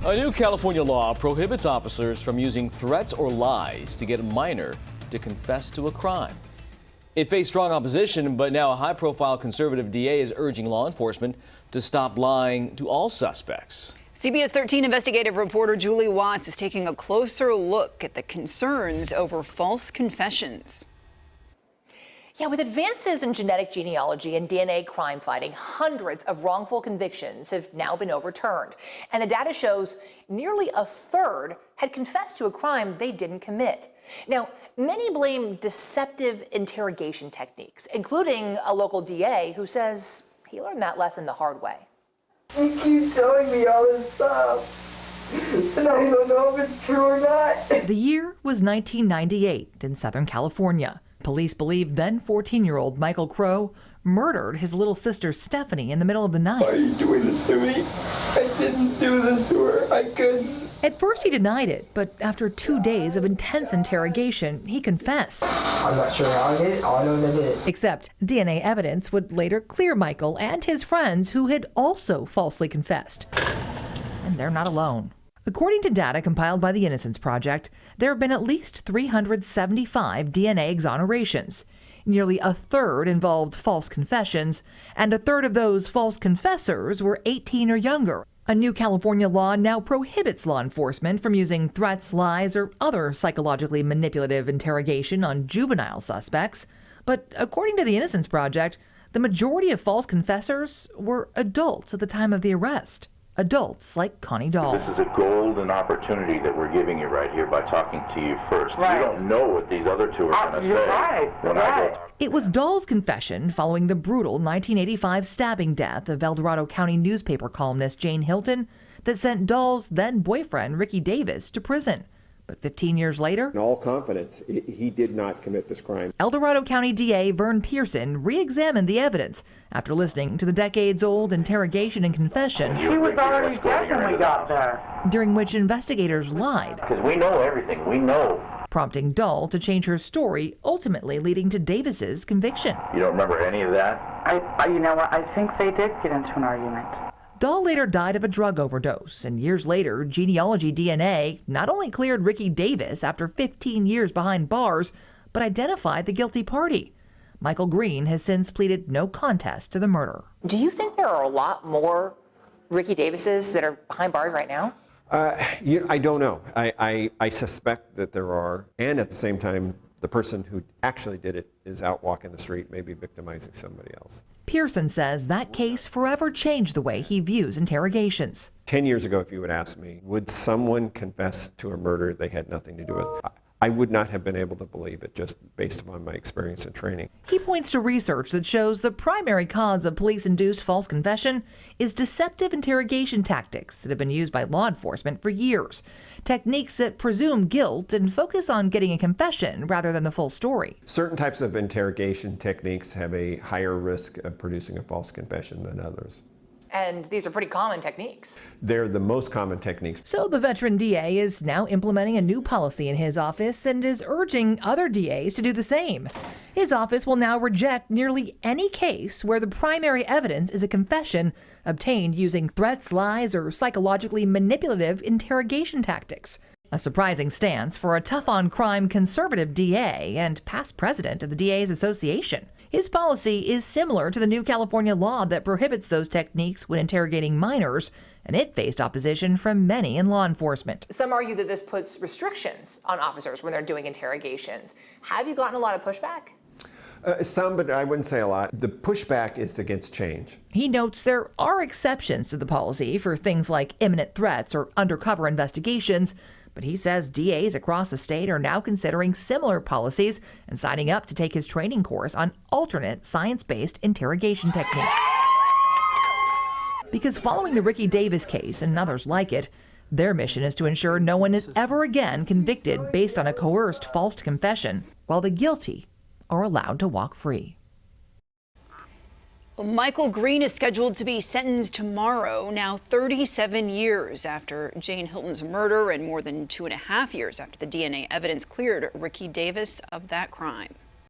A new California law prohibits officers from using threats or lies to get a minor to confess to a crime. It faced strong opposition, but now a high-profile conservative DA is urging law enforcement to stop lying to all suspects. CBS 13 investigative reporter Julie Watts is taking a closer look at the concerns over false confessions. Yeah, with advances in genetic genealogy and DNA crime fighting, hundreds of wrongful convictions have now been overturned. And the data shows nearly a third had confessed to a crime they didn't commit. Now, many blame deceptive interrogation techniques, including a local DA who says he learned that lesson the hard way. You keep telling me all this stuff, and I don't know if it's true or not. The year was 1998 in Southern California. Police believe then 14-year-old Michael Crow murdered his little sister Stephanie in the middle of the night. Why are you doing this to me? I didn't do this to her. I couldn't. At first he denied it, but after 2 days of intense interrogation, he confessed. I'm not sure how I did it. All I know is I did it. Except DNA evidence would later clear Michael and his friends who had also falsely confessed. And they're not alone. According to data compiled by the Innocence Project, there have been at least 375 DNA exonerations. Nearly a third involved false confessions, and a third of those false confessors were 18 or younger. A new California law now prohibits law enforcement from using threats, lies, or other psychologically manipulative interrogation on juvenile suspects. But according to the Innocence Project, the majority of false confessors were adults at the time of the arrest. Adults like Connie Dahl. This is a golden opportunity that we're giving you right here by talking to you first. Right. You don't know what these other two are going to say. You're right. When I go It was Dahl's confession following the brutal 1985 stabbing death of El Dorado County newspaper columnist Jane Hilton that sent Dahl's then boyfriend Ricky Davis to prison. But 15 years later, in all confidence, he did not commit this crime. El Dorado County DA Vern Pearson re-examined the evidence after listening to the decades-old interrogation and confession. She was already dead when we got there. During which investigators lied. Because we know everything. We know. Prompting Dahl to change her story, ultimately leading to Davis's conviction. You don't remember any of that? You know what? I think they did get into an argument. Dahl later died of a drug overdose, and years later, genealogy DNA not only cleared Ricky Davis after 15 years behind bars, but identified the guilty party. Michael Green has since pleaded no contest to the murder. Do you think there are a lot more Ricky Davises that are behind bars right now? I don't know. I suspect that there are, and at the same time, the person who actually did it is out walking the street, maybe victimizing somebody else. Pearson says that case forever changed the way he views interrogations. 10 years ago, if you would ask me, would someone confess to a murder they had nothing to do with? I would not have been able to believe it just based upon my experience and training. He points to research that shows the primary cause of police-induced false confession is deceptive interrogation tactics that have been used by law enforcement for years. Techniques that presume guilt and focus on getting a confession rather than the full story. Certain types of interrogation techniques have a higher risk of producing a false confession than others. And these are pretty common techniques. They're the most common techniques. So the veteran DA is now implementing a new policy in his office and is urging other DAs to do the same. His office will now reject nearly any case where the primary evidence is a confession obtained using threats, lies, or psychologically manipulative interrogation tactics. A surprising stance for a tough-on-crime conservative DA and past president of the DA's Association. His policy is similar to the new California law that prohibits those techniques when interrogating minors, and it faced opposition from many in law enforcement. Some argue that this puts restrictions on officers when they're doing interrogations. Have you gotten a lot of pushback? Some, but I wouldn't say a lot. The pushback is against change. He notes there are exceptions to the policy for things like imminent threats or undercover investigations, but he says DAs across the state are now considering similar policies and signing up to take his training course on alternate science-based interrogation techniques. Because following the Ricky Davis case and others like it, their mission is to ensure no one is ever again convicted based on a coerced false confession, while the guilty are allowed to walk free. Michael Green is scheduled to be sentenced tomorrow, now 37 years after Jane Hilton's murder and more than 2.5 years after the DNA evidence cleared Ricky Davis of that crime.